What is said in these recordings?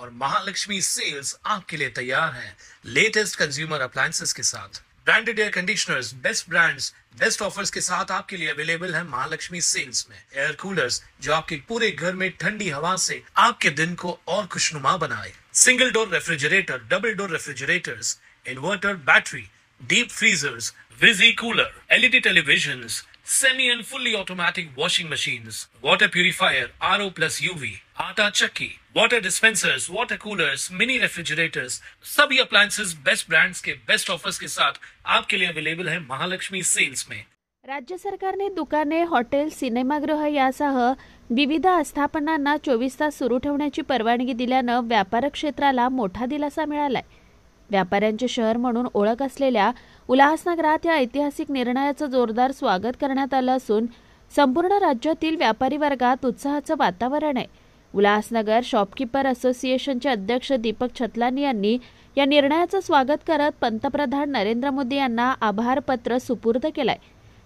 और महालक्ष्मी सेल्स आपके लिए तैयार है लेटेस्ट कंज्यूमर अप्लायंसेस के साथ। Branded air conditioners, best brands, best offers के साथ आपके लिए अवेलेबल है महालक्ष्मी सेल्स में। एयर कूलर्स जो आपके पूरे घर में ठंडी हवा से आपके दिन को और खुशनुमा बनाए। Single door refrigerator, double door refrigerators, inverter battery, deep freezers, विजी cooler, LED televisions, semi and fully automatic washing machines, water purifier, RO plus UV, आटा चक्की, water dispensers, water coolers, mini refrigerators, सभी appliances बेस्ट ब्रांड्स के best offers के साथ आपके लिए available है महालक्ष्मी सेल्स में। राज्य सरकारने दुकाने, हॉटेल, सिनेमागृह यासह विविध आस्थापनांना 24 तास सुरू ठेवण्याची परवानगी दिल्यानं व्यापार क्षेत्राला मोठा दिलासा मिळालाय। व्यापाऱ्यांचे शहर म्हणून ओळख असलेल्या उल्हासनगरात या ऐतिहासिक निर्णयाचं जोरदार स्वागत करण्यात आलं असून संपूर्ण राज्यातील व्यापारी वर्गात उत्साहाचं वातावरण आहे। उल्हासनगर शॉपकीपर असोसिएशनचे अध्यक्ष दीपक छतलानी यांनी या निर्णयाचं स्वागत करत पंतप्रधान नरेंद्र मोदी यांना आभार पत्र सुपूर्द केलंय।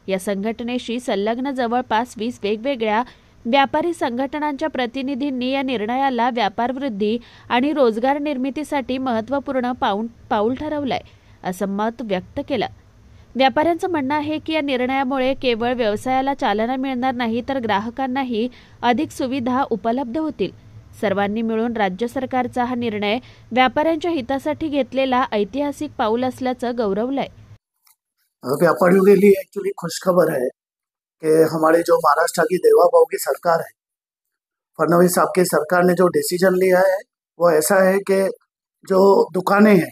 या संघटनेशी संलग्न जवळपास 20 वेगवेगळ्या व्यापारी संघटनांच्या प्रतिनिधींनी या निर्णयाला व्यापार वृद्धी आणि रोजगार निर्मितीसाठी महत्त्वपूर्ण पाऊल ठरवलंय असं मत व्यक्त केलं। व्यापाऱ्यांचं म्हणणं आहे की या निर्णयामुळे केवळ व्यवसायाला चालना मिळणार नाही तर ग्राहकांनाही अधिक सुविधा उपलब्ध होतील। सर्वांनी मिळून राज्य सरकारचा हा निर्णय व्यापाऱ्यांच्या हितासाठी घेतलेला ऐतिहासिक पाऊल असल्याचं गौरवलंय। व्यापारियों के लिए एक्चुअली खुशखबर है कि हमारे जो महाराष्ट्र की देवाभाऊ की सरकार है, फडणवीस साहब की सरकार ने जो डिसीजन लिया है वो ऐसा है कि जो दुकानें हैं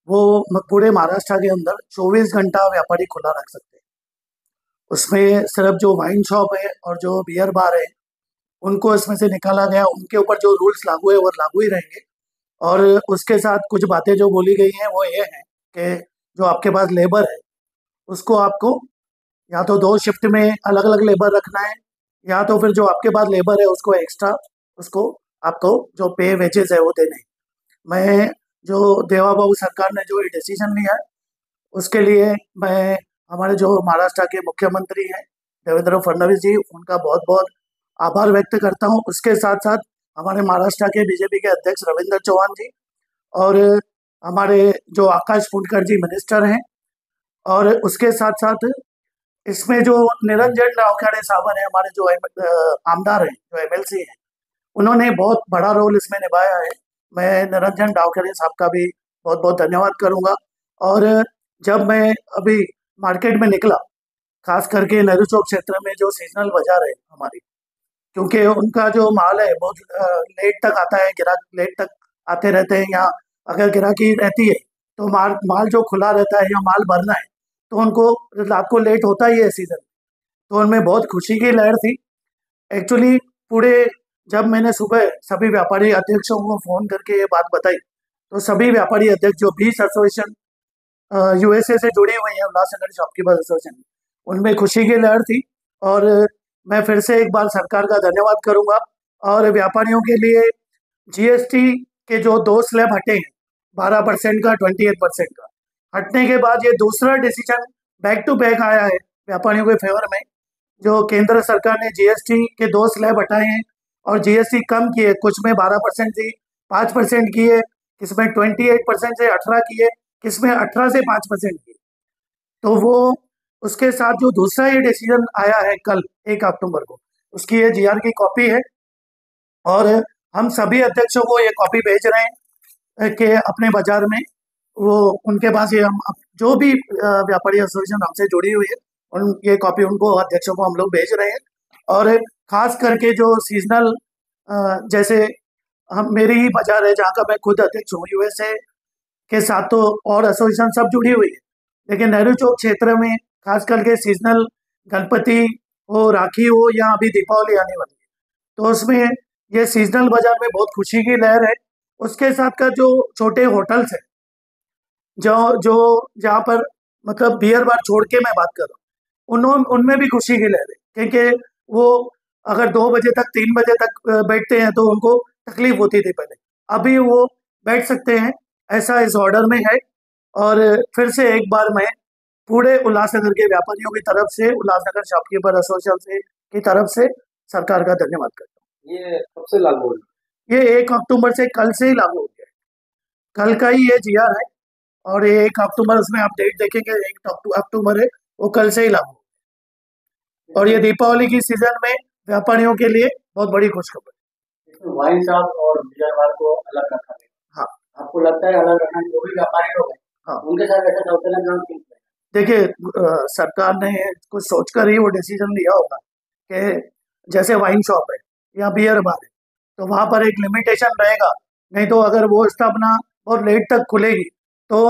वो पूरे महाराष्ट्र के अंदर 24 घंटा व्यापारी खुला रख सकते हैं। उसमें सिर्फ जो वाइन शॉप है और जो बियर बार है उनको इसमें से निकाला गया। उनके ऊपर जो रूल्स लागू है वो लागू ही रहेंगे। और उसके साथ कुछ बातें जो बोली गई हैं वो ये है कि जो आपके पास लेबर है उसको आपको या तो 2 शिफ्ट में अलग अलग लेबर रखना है या तो फिर जो आपके पास लेबर है उसको एक्स्ट्रा उसको आपको जो पे वेजेस है वो देने। मैं जो देवाबाबू सरकार ने जो ये डिसीजन लिया है उसके लिए मैं हमारे जो महाराष्ट्र के मुख्यमंत्री हैं देवेंद्र फडणवीस जी उनका बहुत बहुत आभार व्यक्त करता हूँ। उसके साथ साथ हमारे महाराष्ट्र के बीजेपी के अध्यक्ष रविंद्र चौहान जी और हमारे जो आकाश फुंडकर जी मिनिस्टर हैं और उसके साथ साथ इसमें जो निरंजन डावखरे साहब हैं हमारे जो आमदार हैं जो MLC हैं उन्होंने बहुत बड़ा रोल इसमें निभाया है। मैं निरंजन डावखरे साहब का भी बहुत बहुत धन्यवाद करूंगा। और जब मैं अभी मार्केट में निकला खास करके नेहरू चौक क्षेत्र में जो सीजनल बाजार है हमारी, क्योंकि उनका जो माल है बहुत लेट तक आता है, ग्राहक लेट तक आते रहते हैं। या अगर ग्राहकी रहती है तो माल जो खुला रहता है या माल भरना है तो उनको रात को लेट होता ही है सीजन। तो उनमें बहुत खुशी की लहर थी। एक्चुअली पूरे जब मैंने सुबह सभी व्यापारी अध्यक्षों को फ़ोन करके ये बात बताई तो सभी व्यापारी अध्यक्ष जो 20 एसोसिएशन USA से जुड़ी हुई है उल्लासनगर शॉपकीपर एसोसिएशन उनमें खुशी की लहर थी। और मैं फिर से एक बार सरकार का धन्यवाद करूंगा। और व्यापारियों के लिए GST के जो 2 स्लैब हटे हैं 12% का 28% का हटने के बाद ये दूसरा डिसीजन बैक टू बैक आया है व्यापारियों के फेवर में। जो केंद्र सरकार ने GST के 2 स्लैब हटाए हैं और GST कम किए, कुछ में 12% थी 5% किए, किसमें 28% से 18 किए, किसमें 18 से 5% किए। तो वो उसके साथ जो दूसरा ये डिसीजन आया है कल 1 अक्टूबर को उसकी ये GR की कॉपी है और हम सभी अध्यक्षों को ये कॉपी भेज रहे हैं कि अपने बाजार में वो उनके पास ये हम जो भी व्यापारी एसोसिएशन हमसे जुड़ी हुई है उन ये कॉपी उनको अध्यक्षों को हम लोग भेज रहे हैं। और खास करके जो सीजनल जैसे हम मेरी ही बाजार है जहाँ का मैं खुद अध्यक्ष हूँ, USA के साथ तो और एसोसिएशन सब जुड़ी हुई है, लेकिन नेहरू चौक क्षेत्र में खास करके सीजनल गणपति हो, राखी हो या अभी दीपावली आने वाली है तो उसमें ये सीजनल बाजार में बहुत खुशी की लहर है। उसके साथ का जो छोटे होटल्स हैं जो जहाँ पर मतलब बियर बार छोड़ के मैं बात कर रहा हूँ उनमें भी खुशी की लहर है, क्योंकि वो अगर 2 बजे तक 3 बजे तक बैठते हैं तो उनको तकलीफ होती थी पहले, अभी वो बैठ सकते हैं ऐसा इस ऑर्डर में है। और फिर से एक बार मैं पूरे उल्लासनगर के व्यापारियों की तरफ से उल्लासनगर शॉपकीपर एसोसिएशन की तरफ से सरकार का धन्यवाद करता हूँ। ये कब से लागू होगा? ये 1 अक्टूबर से कल से ही लागू हो गया है। कल का ही ये जीआर है और ये 1 अक्टूबर, उसमें आप डेट देखेंगे 1 अक्टूबर है, वो कल से ही लागू और ये दीपावली की सीजन में व्यापारियों के लिए बहुत बड़ी खुशखबर है। वाइन शॉप और बियर बार को अलग रखा गया। हाँ, आपको लगता है अलग रखना, जो भी व्यापारी लोग हैं हाँ, उनके साथ ऐसा दौलत काम क्यों? देखिए सरकार ने कुछ सोचकर ही वो डिसीजन लिया होगा कि जैसे वाइन शॉप है या बियर बार है तो वहाँ पर एक लिमिटेशन रहेगा, नहीं तो अगर वो स्थापना बहुत लेट तक खुलेगी तो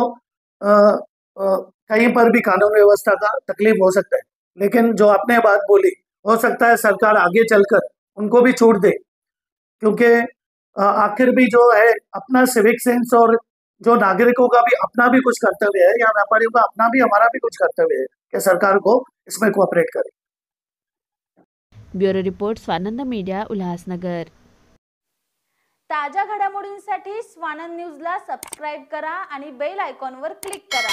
कहीं पर भी कानून व्यवस्था का तकलीफ हो सकता है। लेकिन जो आपने बात बोली, हो सकता है सरकार आगे चलकर उनको भी छूट दे, क्योंकि आखिर भी जो है अपना सिविक सेंस और जो नागरिकों का भी अपना भी कुछ कर्तव्य है या व्यापारियों का अपना भी, हमारा भी कुछ कर्तव्य है कि सरकार को इसमें कोऑपरेट करे। Bureau report Swanand media, Ulhasnagar. ताज्या घडामोडींसाठी स्वानंद न्यूजला सबस्क्राईब करा आणि बेल आयकॉनवर क्लिक करा।